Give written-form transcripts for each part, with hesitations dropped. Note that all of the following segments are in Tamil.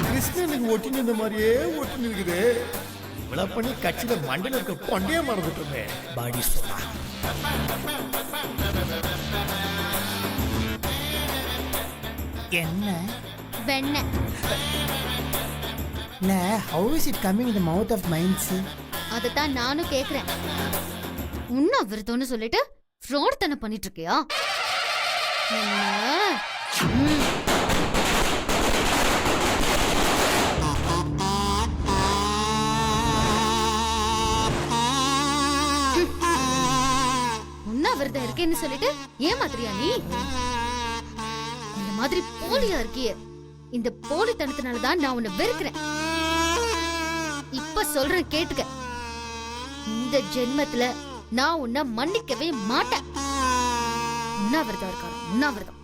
கிருஷ்ணனுக்கு ஒட்டின்னு இந்த மாதிரியே ஒட்டின்னு இருக்குது. இவ்வளவு பண்ணி கட்சியில மண்டல இருக்க கொண்டே மறந்துட்டு இருந்தேன். பாடி சொன்னா என்ன வெண்ணெய். இல்ல, how is it coming in the mouth of minds? அதத்தான் நானும் கேக்குறேன். உண்ணாவிரதம்னு சொல்லிட்டு ஃப்ராட் தானே பண்ணிட்டு இருக்கியா? உண்ணாவிரதம் இருக்கேன்னு சொல்லிட்டு ஏமாத்திரியா நீ? இந்த மாதிரி போலியா இருக்கியே. இந்த போலித்தனத்தினாலதான் நான் உன்னை வெறுக்கிறேன். இப்ப சொல்றேன் கேட்டுக்க. இந்த ஜென்மத்துல நான் உன்னை மன்னிக்கவே மாட்டேன். உண்ணாவிரதம் இருக்காரு, உண்ணாவிரதம்.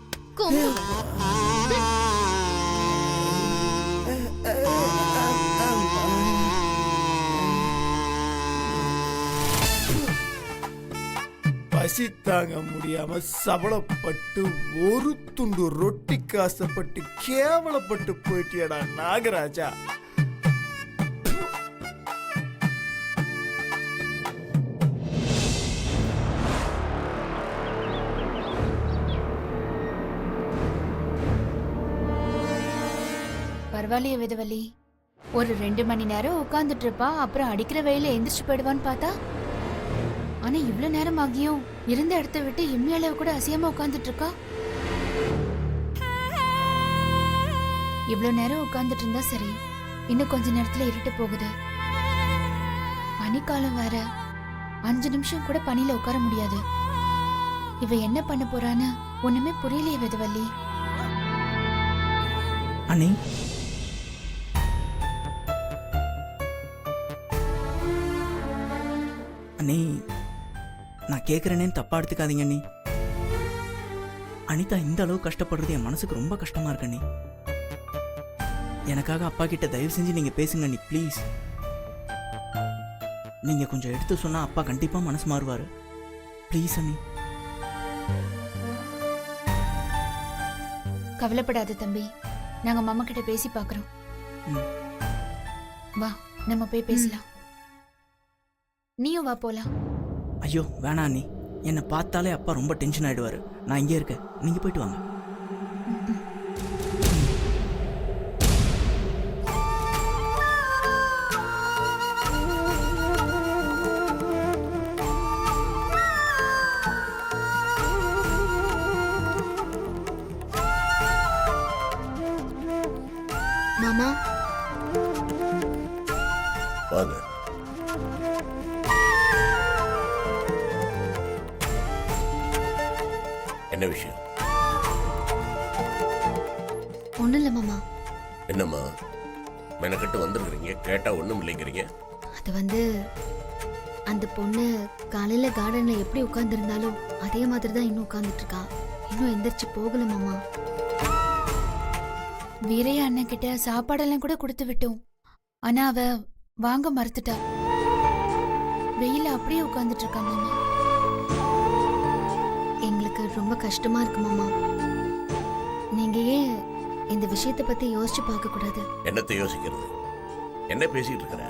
பசி தாங்க முடியாம சபலப்பட்டு ஒரு துண்டு ரொட்டி காசப்பட்டு கேவலப்பட்டு போயிட்டியடா நாகராஜா. பரவாயில்லையே விதவலி, ஒரு 2 மணி நேரம் உட்கார்ந்துட்டு இருப்பா, அப்புறம் அடிக்கிற வெயில எந்திரிச்சு போயிடுவான்னு பார்த்தா, ஆனா இவ்வளவு நேரம் ஆகியும் இருந்த இடத்த விட்டு இம்மி அளவு கூட அசையாம உட்கார்ந்துட்டு இருக்கா. இவ்வளவு நேரம் உட்கார்ந்துட்டு இருந்தா சரி, இன்னும் கொஞ்ச நேரத்துல இருட்டு போகுது. பனிக்காலம் வேற, 5 நிமிஷம் கூட பனியில உட்கார முடியாது. இவ என்ன பண்ண போறான்னு ஒண்ணுமே புரியலையே விதவல்லி. அண்ணி, அண்ணி நான் கேட்குறேனேன்னு தப்பா எடுத்துக்காதீங்க அண்ணி. அனிதா இந்த அளவு கஷ்டப்படுறது என் மனசுக்கு ரொம்ப கஷ்டமா இருக்கு அண்ணி. எனக்காக அப்பா கிட்ட தயவு செஞ்சு நீங்க பேசுங்க அண்ணி, ப்ளீஸ். நீங்க கொஞ்சம் எடுத்து சொன்னா அப்பா கண்டிப்பா மனசு மாறுவாரு. ப்ளீஸ் அண்ணி. கவலைப்படாத தம்பி, நாங்க மாமா கிட்ட பேசி பாக்குறோம். வா, நம்ம போய் பேசலாம். நீயும் வா, போலாம். ஐயோ வேணா அண்ணி, என்னை பார்த்தாலே அப்பா ரொம்ப டென்ஷன் ஆயிடுவாரு. நான் இங்கே இருக்கேன், நீங்க போயிட்டு வாங்க. மாமா வாங்க. என்ன விஷயம்? ஒண்ணும் இல்ல மாமா. என்னம்மா மெனக்கட்டு வந்திருக்கிறீங்க, கேட்டா ஒண்ணும் இல்லைங்கிறீங்க? அது வந்து அந்த பொண்ணு காலையில கார்டன்ல எப்படி உட்கார்ந்து இருந்தாலும் அதே மாதிரி தான் இன்னும் உட்கார்ந்துட்டு இருக்கா. இன்னும் எந்திரிச்சு போகல மாமா. வீரையா அண்ணன் கிட்ட சாப்பாடெல்லாம் கூட கொடுத்து விட்டோம். ஆனா அவ வாங்க மறுத்துட்டா. வெயில அப்படியே உட்கார்ந்துட்டு இருக்கா மாமா. எங்களுக்கு ரொம்ப கஷ்டமா இருக்கு மாமா. நீங்க ஏன் இந்த விஷயத்தை பத்தி யோசிச்சு பார்க்க கூடாது? என்னத்தை யோசிக்கிறது? என்ன பேசிட்டு இருக்கிற?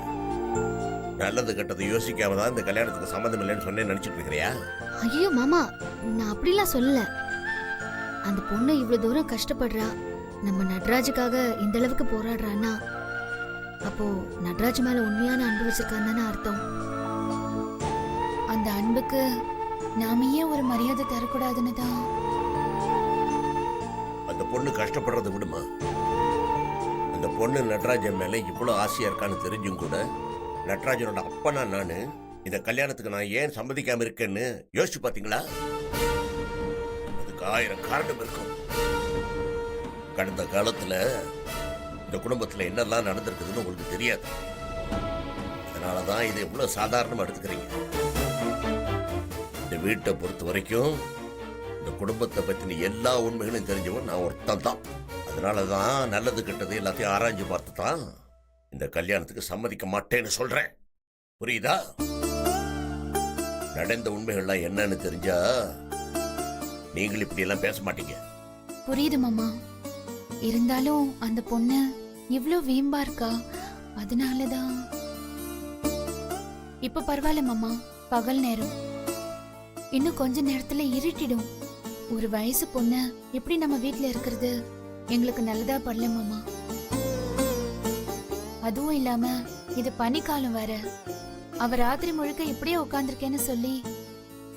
நல்லது கெட்டதை யோசிக்காம தான் இந்த கல்யாணத்துக்கு சம்மந்தம் இல்லைன்னு சொன்னேன்னு நினைச்சிட்டு இருக்கிறியா? ஐயோ மாமா, நான் அப்படிலாம் சொல்லல. அந்த பொண்ணு இவ்வளவு தூரம் கஷ்டப்படுறா, நம்ம நட்ராஜுக்காக இந்த அளவுக்கு போராடுறான்னா அப்போ நட்ராஜ் மேல உண்மையான அன்பு வச்சிருக்கான்னு தானே அர்த்தம். அந்த அன்புக்கு நாம ஏன் ஒரு மரியாதை தரக்கூடாதுன்னு தான். அந்த பொண்ணு கஷ்டப்படுறதை விடுமா. அந்த பொண்ணு நட்ராஜன் மேல இவ்வளவு ஆசையா இருக்கான்னு தெரிஞ்சும் கூட நட்ராஜனோட அப்பனா நானு இந்த கல்யாணத்துக்கு நான் ஏன் சம்மதிக்காம இருக்கேன்னு யோசிச்சு பாத்தீங்களா? அதுக்கு 1000 காரணம் இருக்கும். கடந்த காலத்துல இந்த குடும்பத்துல என்னெல்லாம் நடந்திருக்குதுன்னு உங்களுக்கு தெரியாது. அதனாலதான் இது எவ்வளவு சாதாரணமா எடுத்துக்கிறீங்க. இந்த வீட்டை பொறுத்த வரைக்கும் இந்த குடும்பத்தை பத்தின எல்லா உண்மைகளும் தெரிஞ்சவன் நான் ஒருத்தன் தான். அதனாலதான் நல்லது கெட்டது எல்லாத்தையும் ஆராய்ஞ்சு பார்த்து தான் இந்த கல்யாணத்துக்கு சம்மதிக்க மாட்டேன்னு சொல்றேன். புரியுதா? நடந்த உண்மைகள்லாம் என்னன்னு தெரிஞ்சா நீங்கள் இப்படி எல்லாம் பேச மாட்டீங்க. புரியுது மாமா. இருந்தாலும் அந்த பொண்ணு இவ்ளோ வீம்பா இருக்கா, அதனாலதான். இப்ப பரவாயில்ல மாமா, பகல் நேரம். இன்னும் கொஞ்ச நேரத்துல இருட்டிடும். ஒரு வயசு பொண்ணு எப்படி நம்ம வீட்ல இருக்கிறது எங்களுக்கு நல்லதா படல மாமா. அதுவும் இல்லாம இது பனிக்காலம் வேற. அவ ராத்திரி முழுக்க இப்படியே உட்கார்ந்திருக்கேன்னு சொல்லி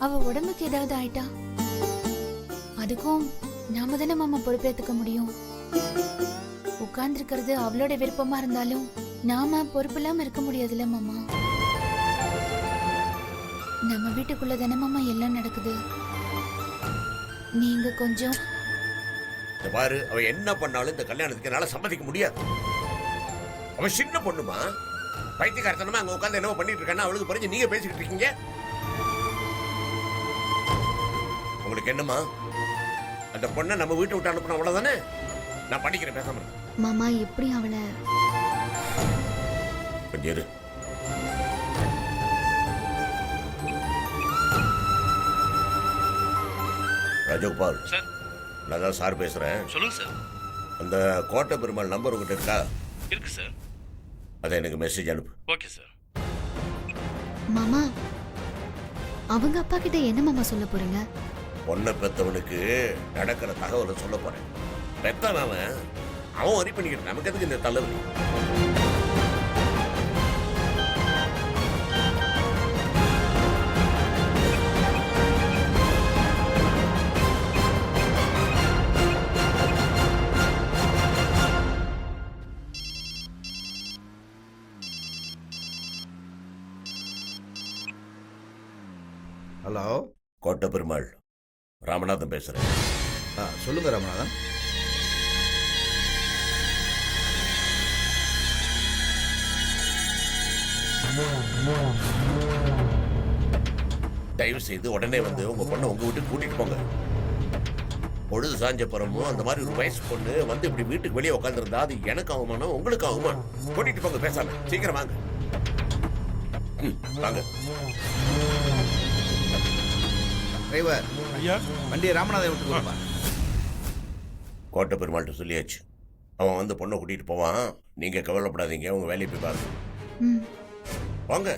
அவ உடம்புக்கு ஏதாவது ஆயிட்டா, அதுக்கும் நாம தானே மாமா பொறுப்பேத்துக்க முடியும். உட்கார்ந்திருக்கிறது அவளோட விருப்பமா இருந்தாலும் நாம பொறுப்பில்லாம இருக்க முடியாதுல்ல மாமா. நம்ம வீட்டுக்குள்ள தானே மாமா எல்லாம் நடக்குது. நீங்க கொஞ்சம் இந்த பாரு, அவ என்ன பண்ணாலும் இந்த கல்யாணத்துக்கு என்னால சம்மதிக்க முடியாது. அவ சின்ன பொண்ணுமா, பைத்தியக்காரத்தனமா அங்க உட்காந்து என்னவோ பண்ணிட்டு இருக்கான்னு அவளுக்கு புரிஞ்சு நீங்க பேசிக்கிட்டு இருக்கீங்க. உங்களுக்கு என்னமா, அந்த பொண்ணை நம்ம வீட்டை விட்டு அனுப்பின அவ்வளவுதானே? நான் படிக்கிறேன், பேசாம இரு. மாமா எப்படி அவளை? கொஞ்சம் இரு. ராஜகோபால் சார். நான் தான் சார் பேசுறேன். சொல்லுங்க சார். அந்த கோட்டை பெருமாள் நம்பர் உங்ககிட்ட இருக்கா? இருக்கு சார். அதை எனக்கு மெசேஜ் அனுப்பு. Okay sir. மாமா, அவங்க அப்பா கிட்ட என்ன மாமா சொல்ல போறீங்க? பொண்ணை பெத்தவனுக்கு நடக்கிற தகவலை சொல்ல போறேன். பெத்தவன் அவன் வரி பண்ணிக்கிட்டு நமக்கு எதுக்கு இந்த தலைவலி? ஹலோ, கோட்டை பெருமாள் ராமநாதன் பேசுறேன். சொல்லுங்க ராமநாதன். தயவு செய்து உடனே வந்து உங்க பொண்ணை உங்க வீட்டுக்கு கூட்டிட்டு போங்க. பொழுது சாஞ்சப்புறமும் அந்த மாதிரி ஒரு வயசு பொண்ணு வந்து இப்படி வீட்டுக்கு வெளியே உட்காந்துருந்தா அது எனக்கு அவமானம், உங்களுக்கு அவமானம். கூட்டிட்டு போங்க, பேசாம சீக்கிரம் வாங்க. வாங்க. டிரைவர் ஐயா, வண்டியை ராமநாதன் விட்டு கொடுப்பா. கோட்டை பெருமாள்கிட்ட சொல்லியாச்சு, அவன் வந்து பொண்ணை கூட்டிட்டு போவான். நீங்க கவலைப்படாதீங்க, உங்க வேலையை போய் பாருங்க. ம். வாங்க.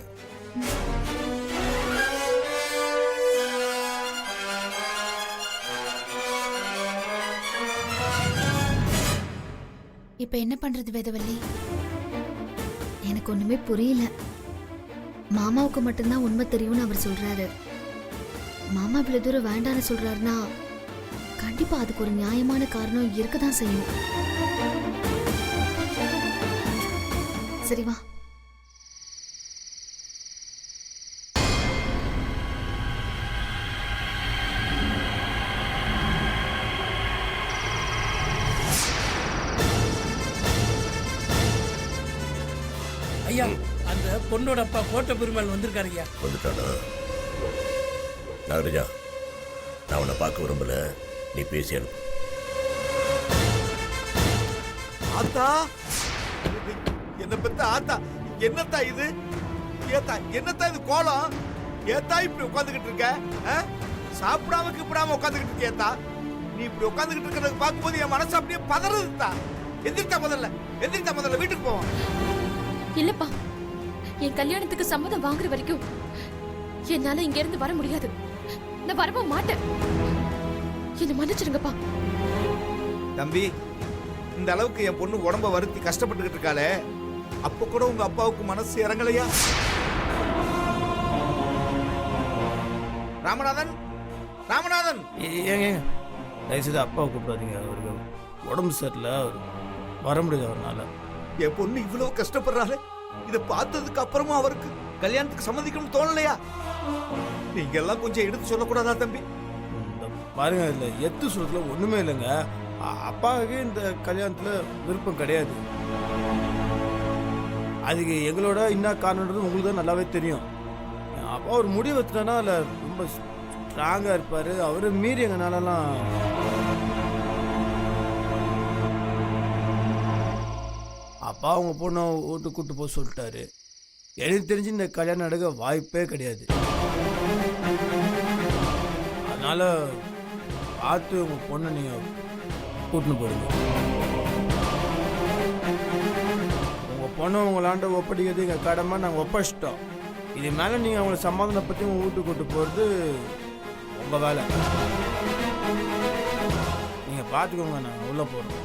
இப்ப என்ன பண்றது வேதவல்லி? எனக்கு ஒண்ணுமே புரியல. மாமாவுக்கு மட்டும்தான் உண்மை தெரியும்னு அவர் சொல்றாரு. மாமா இவ்வளவு தூரம் வேண்டான்னு சொல்றாருன்னா கண்டிப்பா அதுக்கு ஒரு நியாயமான காரணம் இருக்கதான் செய்யும். சரி வா. ஐயா, அந்த பொண்ணோட அப்பா கோட்டை பெருமாள் வந்திருக்காரு ஐயா. வந்துட்டானா? நாகராஜா, நான் உன்னை பார்க்க விரும்பல, நீ பேசி அனுப்பு. ஆத்தா, என்ன பெத்த ஆத்தா, என்னத்தா இது? ஏத்தா, என்னத்தா இது கோலம்? ஏத்தா இப்படி உட்காந்துக்கிட்டு இருக்க? சாப்பிடாம கிப்பிடாம உட்காந்துக்கிட்டு இருக்கேத்தா. நீ இப்படி உட்காந்துக்கிட்டு இருக்கிறத பார்க்கும்போது என் மனசு அப்படியே பதறதுதா. எந்திரித்தா முதல்ல வீட்டுக்கு போவோம். இல்லப்பா, என் கல்யாணத்துக்கு சம்மதம் வாங்குற வரைக்கும் என்னால இங்க இருந்து வர முடியாது. நான் வரவும் மாட்டேன். என்ன மன்னிச்சிருங்கப்பா. தம்பி, இந்த அளவுக்கு என் பொண்ணு உடம்ப வருத்தி கஷ்டப்பட்டுக்கிட்டு இருக்காளே, அப்ப கூட உங்க அப்பாவுக்கு மனசு இறங்கலையா? ராமநாதன், ராமநாதன், ஏங்க தயவுசெய்து அப்பாவை கூப்பிடாதீங்க. அவருக்கு உடம்பு சரியில்லை, அவர் வர முடியாது அவரால். என் பொண்ணு இவ்வளவு கஷ்டப்படுறாளே, இதை பார்த்ததுக்கு அப்புறமா அவருக்கு கல்யாணத்துக்கு சம்மதிக்கணும்னு தோணலையா? நீங்க எல்லாம் கொஞ்சம் எடுத்து சொல்லக்கூடாதா தம்பி? இந்த பாருங்க, இதில் எத்து சொல்றதுல ஒன்றுமே இல்லைங்க. அப்பாவுக்கு இந்த கல்யாணத்தில் விருப்பம் கிடையாது. அதுக்கு எங்களோட என்ன காரணன்றது உங்களுக்கு தான் நல்லாவே தெரியும். அப்பா ஒரு முடிவு எடுத்துட்டானா அதில் ரொம்ப ஸ்ட்ராங்காக இருப்பார். அவரை மீறி எங்கனாலலாம் அப்பா அவங்க பொண்ணை வீட்டுக்கு கூட்டு போக சொல்லிட்டாரு. எனக்கு தெரிஞ்சு இந்த கல்யாணம் நடக்க வாய்ப்பே கிடையாது. அதனால பார்த்து உங்கள் பொண்ணை நீங்கள் கூட்டின்னு போயிடுங்க. உங்கள் பொண்ணை உங்களாண்ட ஒப்படைக்கிறது எங்கள் கடமை, நாங்கள் ஒப்படைச்சிட்டோம். இது மேலே நீங்கள் அவங்கள சமாதானப்பற்றி உங்கள் வீட்டுக்கு கூட்டு போகிறது உங்கள் வேலை. நீங்கள் பார்த்துக்கோங்க, நாங்கள் உள்ளே போகிறோம்.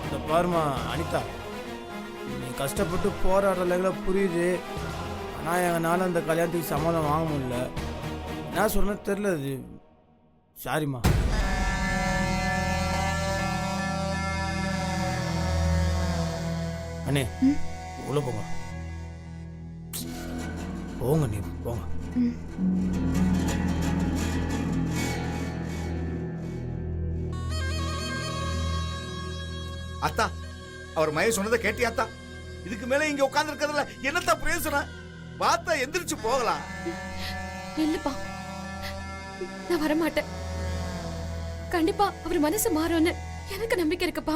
இந்த பாருமா அனிதா, நீ கஷ்டப்பட்டு போராடுறதுல புரியுது. ஆனால் எங்களால் அந்த கல்யாணத்துக்கு சமாதானம் வாங்க முடியல. என்ன சொல்கிறேன்னு தெரில. அது சாரிம்மா. அண்ணே உள்ள போங்க. போங்க நீ போங்க. அத்தா, அவர் மய சொன்னதை கேட்டியாத்தா? இதுக்கு மேல இங்க உட்கார்ந்து இருக்கிறதுல என்னத்தா பிரயோசனம்? வாத்தா எந்திரிச்சு போகலாம். இல்லப்பா, நான் வரமாட்டேன். கண்டிப்பா அவர் மனசு மாறும்னு எனக்கு நம்பிக்கை இருக்குப்பா.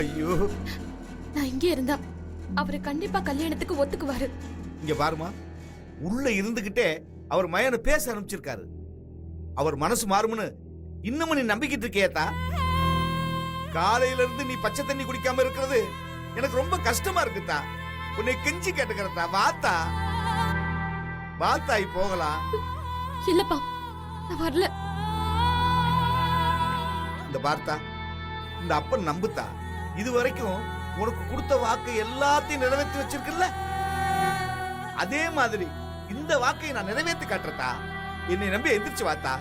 ஐயோ, நான் இங்கே இருந்தா அவரு கண்டிப்பா கல்யாணத்துக்கு ஒத்துக்குவாரு. இங்க பாருமா, உள்ள இருந்துகிட்டே அவர் மயனை பேச ஆரம்பிச்சிருக்காரு. அவர் மனசு மாறும்னு இன்னமும் நீ நம்பிக்கிட்டு இருக்கியேத்தா? காலையில இருந்து நீ பச்சை தண்ணி குடிக்காம இருக்கிறது எனக்கு ரொம்ப கஷ்டமா இருக்குதா. உன்னை கெஞ்சி கேட்டுக்கிறதா. வாத்தா வாத்தாய் போகலாம். இல்லப்பா, நான் வரல. இந்த பார்த்தா, இந்த அப்பன் நம்புத்தா. இது வரைக்கும் உனக்கு கொடுத்த வாக்கை எல்லாத்தையும் நிறைவேற்றி வச்சிருக்கல, அதே மாதிரி இந்த வாக்கை நான் நிறைவேற்றி காட்டுறதா. என்னை நம்பி எந்திரிச்சு வாத்தா.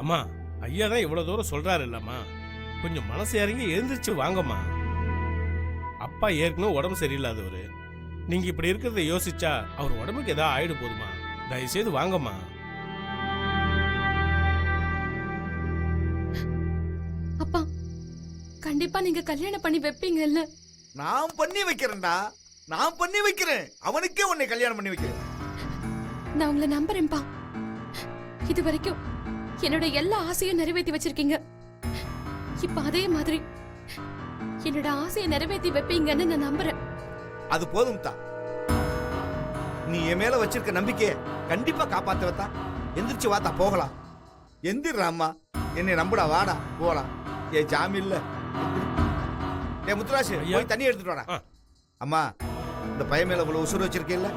அம்மா, ஐயா தான் இவ்வளவு தூரம் சொல்றாரு இல்லம்மா, கொஞ்சம் மனசு இறங்கி எழுந்திரிச்சு வாங்கம்மா. அப்பா ஏற்கனவே உடம்பு சரியில்லாதவரு. நீங்க இப்படி இருக்கிறத யோசிச்சா அவர் உடம்புக்கு ஏதாவது ஆயிடு போதுமா. தயவுசெய்து வாங்கம்மா. அப்பா, கண்டிப்பா நீங்க கல்யாணம் பண்ணி வைப்பீங்கல்ல? நான் பண்ணி வைக்கிறேன்டா, நான் பண்ணி வைக்கிறேன். அவனுக்கே உன்னை கல்யாணம் பண்ணி வைக்கிறேன். நான் உங்களை நம்புறேன்ப்பா. இது வரைக்கும் என்னோட எல்லா ஆசையும் நிறைவேற்றி வச்சிருக்கீங்க. இப்ப அதே மாதிரி என்னோட ஆசையை நிறைவேற்றி வைப்பீங்கன்னு நான் நம்புறேன். அது போதும் தான். நீ என் மேல வச்சிருக்க நம்பிக்கையை கண்டிப்பா காப்பாத்துவத்தா. எந்திரிச்சு வாத்தா, போகலாம். எந்திராம்மா, என்னை நம்புடா. வாடா போகலாம். ஏ ஜாமி இல்ல. ஏ முத்துராசு, போய் தண்ணி எடுத்துட்டு வாடா. அம்மா, இந்த பையன் மேல இவ்வளவு உசுறு வச்சிருக்கேல்ல,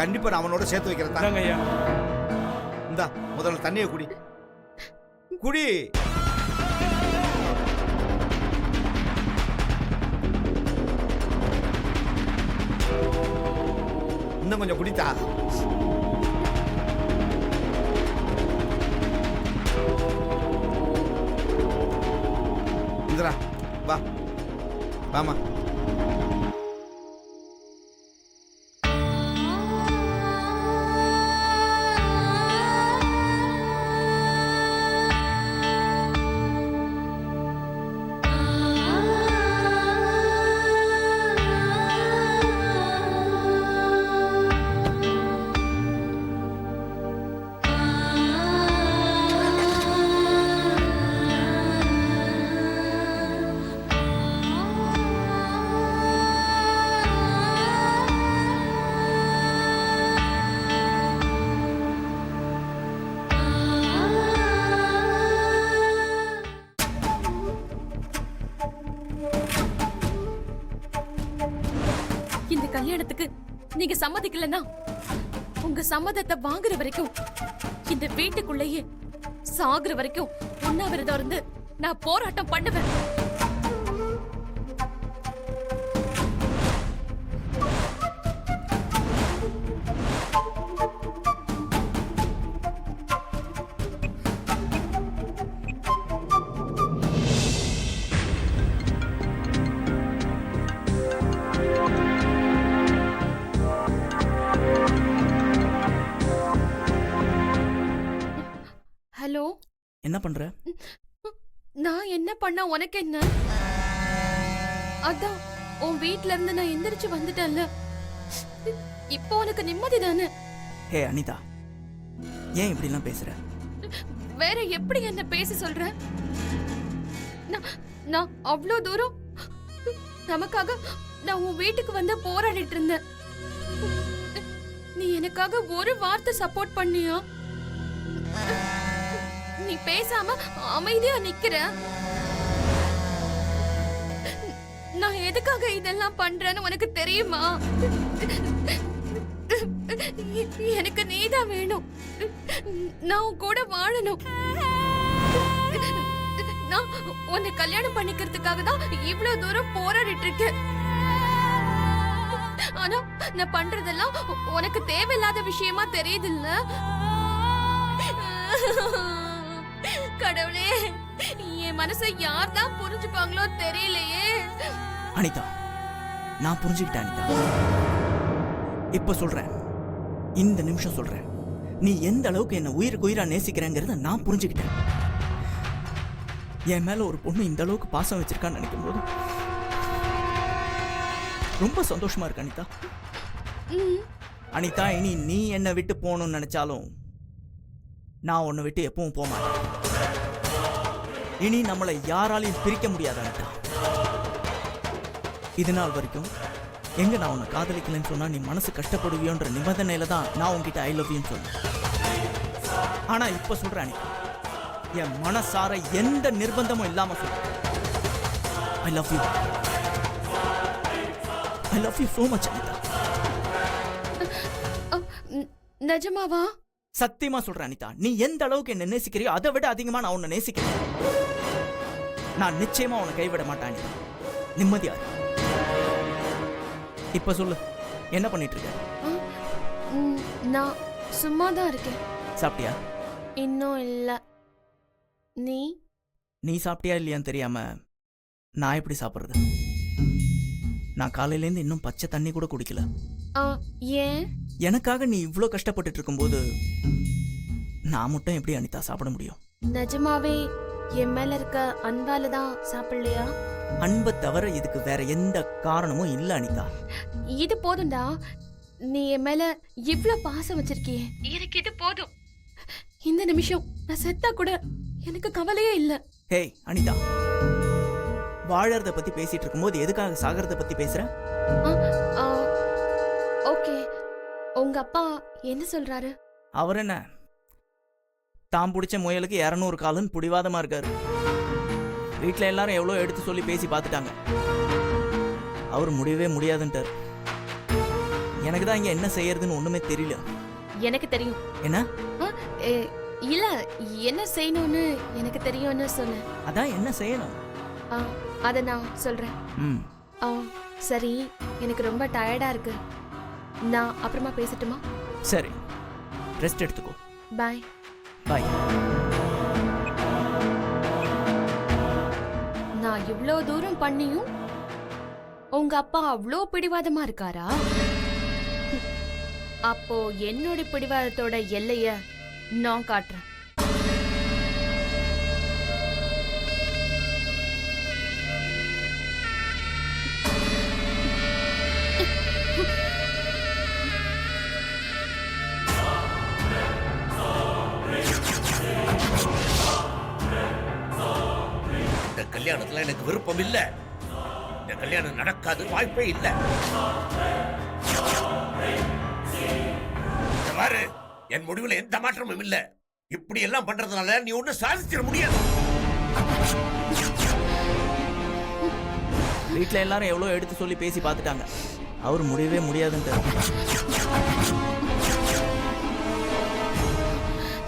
கண்டிப்பா நான் அவனோட சேர்த்து வைக்கிறேன். ஐயா, இந்தா முதல்ல தண்ணியை குடி. குடி. இன்னும் கொஞ்சம் குடித்தா. இந்திரா வா, வாமா. இந்த கல்யாணத்துக்கு நீங்க சம்மதிக்கலன்னா உங்க சம்மதத்தை வாங்குற வரைக்கும் இந்த வீட்டுக்குள்ளேயே சாகுற வரைக்கும் உண்ணாவிரதம் இருந்து நான் போராட்டம் பண்ணுவேன். ஹலோ, என்ன பண்ற? நான் என்ன பண்ணா உனக்கு என்ன? அதான் உன் வீட்ல இருந்து நான் எந்திரிச்சு வந்துட்டேன்ல, இப்போ உனக்கு நிம்மதி தானே? ஹே அனிதா, ஏன் இப்படிலாம் பேசுற? வேற எப்படி என்ன பேச சொல்ற? நான் அவ்வளோ தூரம் நமக்காக நான் உன் வீட்டுக்கு வந்து போராடிட்டு இருந்தேன். நீ எனக்காக ஒரு வார்த்தை சப்போர்ட் பண்ணியா? நீ நீ பேசாம அமைதியா நிக்கிற? நான் எதுக்காக இதெல்லாம் பண்றேன்னு உனக்கு தெரியுமா? எனக்கு நீதான் வேணும். நான் உன் கூட வாழணும். நான் உன்னை கல்யாணம் பண்ணிக்கிறதுக்காக தான் இவ்வளவு தூரம் போராடிட்டு இருக்கேன். ஆனா நான் பண்றதெல்லாம் உனக்கு தேவையில்லாத விஷயமா தெரியுது இல்ல? கடவுளே, என் மனசை யார் தான் புரிஞ்சுப்பாங்களோ தெரியலையே. அனிதா, நான் புரிஞ்சுக்கிட்டேன் அனிதா. இப்ப சொல்றேன், இந்த நிமிஷம் சொல்றேன், நீ எந்த அளவுக்கு என்ன உயிருக்கு உயிரா நேசிக்கிறேங்கிறத நான் புரிஞ்சுக்கிட்டேன். என் மேல ஒரு பொண்ணு இந்த அளவுக்கு பாசம் வச்சிருக்கான்னு நினைக்கும் போது ரொம்ப சந்தோஷமா இருக்கு அனிதா. அனிதா, இனி நீ என்னை விட்டு போகணும்னு நினைச்சாலும் நான் உன்னை விட்டு எப்பவும் போக மாட்டேன். இனி நம்மளை யாராலையும் பிரிக்க முடியாது அனிதா. இது நாள் வரைக்கும் எங்க நான் உன்னை காதலிக்கலன்னு சொன்னா நீ மனசு கஷ்டப்படுவியோன்ற நிபந்தனையில தான் நான் உன்கிட்ட ஐ லவ் யூன்னு சொன்னேன். ஆனா இப்ப சொல்றேன் அனிதா, என் மனசார எந்த நிர்பந்தமும் இல்லாம சொல்றேன், I love you. I love you so much Anitha. நிஜமாவா? சத்தியமா சொல்றேன் அனிதா, நீ எந்த அளவுக்கு என்ன நேசிக்கிறியோ அதை விட அதிகமா நான் உன்னை நேசிக்கிறேன். நான் நிச்சயமா உன்னை கைவிட மாட்டேன் அனிதா. நிம்மதியா இரு. இப்ப சொல்லு, என்ன பண்ணிட்டு இருக்க? நான் சும்மா தான் இருக்கேன். சாப்பிட்டியா? இன்னும் இல்ல. நீ சாப்பிட்டியா இல்லையான்னு தெரியாம நான் எப்படி சாப்பிடுறது? நான் காலையிலேருந்து இன்னும் பச்சை தண்ணி கூட குடிக்கல. ஏன்? எனக்காக நீ இவ்ளோ கஷ்டப்பட்டுட்டு இருக்கும்போது நான் மட்டும் எப்படி அனிதா சாப்பிட முடியும்? நிஜமாவே என் மேல இருக்க அன்பால தான் சாப்பிடலையா? அன்பை தவிர இதுக்கு வேற எந்த காரணமும் இல்ல அனிதா. இது போதும்டா. நீ என் மேல இவ்ளோ பாசம் வச்சிருக்கியே, எனக்கு இது போதும். இந்த நிமிஷம் நான் செத்தா கூட எனக்கு கவலையே இல்ல. ஹே அனிதா, வாழறத பத்தி பேசிட்டு இருக்கும்போது எதுக்காக சாகறத பத்தி பேசுற? ஓகே, உங்க அப்பா என்ன சொல்றாரு? அவர் என்ன, தாம் பிடிச்ச முயலுக்கு 200 காலுன்னு புடிவாதமா இருக்காரு. வீட்டுல எல்லாரும் எவ்வளோ எடுத்து சொல்லி பேசி பார்த்துட்டாங்க. அவர் முடியவே முடியாதுன்ட்டார். எனக்கு தான் இங்க என்ன செய்யறதுன்னு ஒண்ணுமே தெரியல. எனக்கு தெரியும். என்ன? இல்ல, என்ன செய்யணும்னு எனக்கு தெரியும்னு சொன்னேன். அதான் என்ன செய்யணும் அத நான் சொல்றேன். சரி, எனக்கு ரொம்ப டயர்டா இருக்கு. நான் அப்புறமா பேசட்டுமா? சரி, ரெஸ்ட் எடுத்துக்கோ. பாய். பாய். நான் இவ்ளோ தூரம் பண்ணியும் உங்க அப்பா அவ்ளோ பிடிவாதமா இருக்காரா? அப்போ என்னோட பிடிவாதத்தோட எல்லைய நான் காட்டுறேன். இந்த கல்யாணத்துல எனக்கு விருப்பம் இல்ல. இந்த கல்யாணம் நடக்காது, வாய்ப்பே இல்ல. பாரு, என் முடிவுல எந்த மாற்றமும் இல்ல. இப்படி எல்லாம் பண்றதுனால நீ ஒண்ணு சாதிச்சிட முடியாது. வீட்டுல எல்லாரும் எவ்வளோ எடுத்து சொல்லி பேசி பார்த்துட்டாங்க. அவர் முடியவே முடியாதுன்ட்டார்.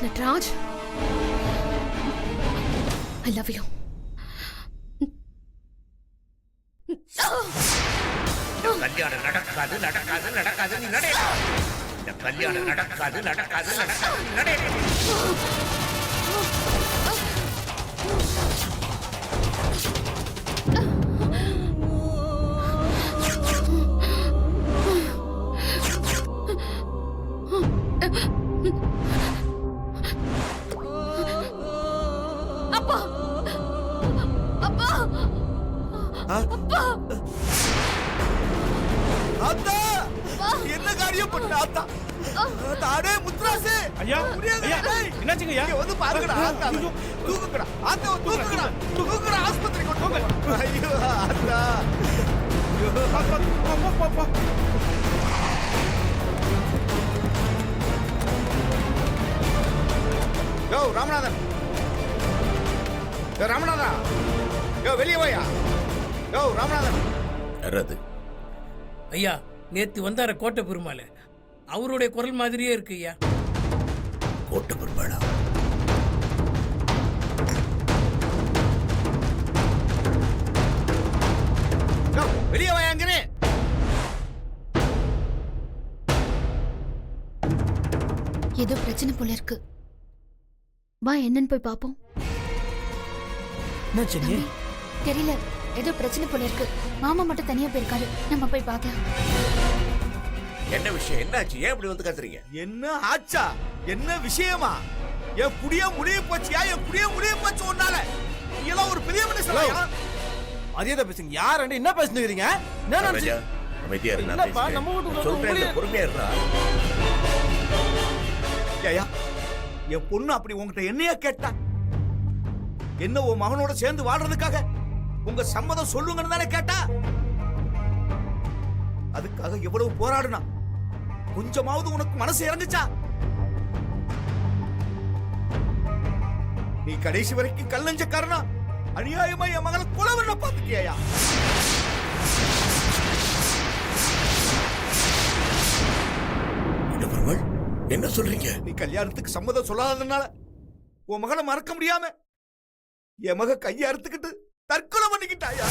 Natraj, I love you. கல்யாணம் நடக்காது, நடக்காது, நடக்காது, நீ நடைய. இந்த கல்யாணம் நடக்காது, நடக்காது, நடக்காது, நீ நடைய. அப்பா, அப்பா, அப்பா, ஆத்தா, என்ன காரியம் பண்ண ஆத்தா? தாடே முத்ராசே. ஐயா, ஐயா, என்னாச்சுங்க ஐயா? இங்க வந்து பாருங்கடா ஆத்தா. தூக்குங்கடா ஆத்தா, தூக்குங்கடா, தூக்குங்கடா, ஆஸ்பத்திரி கொண்டு போங்க. ஐயோ ஆத்தா. யோ ராமநாதன், ராமநாதா யோ வெளியே வாயா. யோ ராமநாதன். யாராது? ஐயா நேத்து வந்தார கோட்டை பெருமாள், அவருடைய குரல் மாதிரியே இருக்கு ஐயா. கோட்டை பெருமாளா? யோ வெளியே வாயாங்கனே. ஏதோ பிரச்சனை போல இருக்கு. வா என்னன்னு போய் பாப்போம். என்ன சென்னி? தெரியல, ஏதோ பிரச்சனை போல இருக்கு. மாமா மட்டும் தனியா போயிருக்காரு, நம்ம போய் பார்க்கலாம். என்ன விஷயம்? என்னாச்சு? ஏன் இப்படி வந்து கத்துறீங்க? என்ன ஆச்சா? என்ன விஷயமா? என் குடிய முடிய போச்சியா? என் குடிய முடிய போச்சு உன்னால. நீ எல்லாம் ஒரு பெரிய மனுஷனா? மரியாதை பேசுங்க. யார் என்ன பேசுறீங்க? என்ன நினைச்சு? ராஜா, அமைதியா இரு, நான் இல்லப்பா, பேசுறேன். நம்ம வீட்டுக்குள்ள சொல்றேன், உங்களே- பொறுமையா இருடா. ஏயா, என் பொண்ணு அப்படி உங்ககிட்ட என்னையா கேட்டா? என்ன உன் மகனோட சேர்ந்து வாழ்றதுக்காக உங்க சம்மதம் சொல்லுங்கன்னு தானே கேட்டா? அதுக்காக எவ்வளவு போராடுனா? கொஞ்சமாவது உனக்கு மனசு இறங்குச்சா? நீ கடைசி வரைக்கும் கல்லஞ்சக்காரனா அநியாயமா என் மகளை கொலை பண்ண பாத்துக்கியா? என்ன பெருமாள், என்ன சொல்றீங்க? நீ கல்யாணத்துக்கு சம்மதம் சொல்லாததுனால உன் மகளை மறக்க முடியாம என் மக கையை அறுத்துக்கிட்டு தற்கொலை பண்ணிக்கிட்டாயா?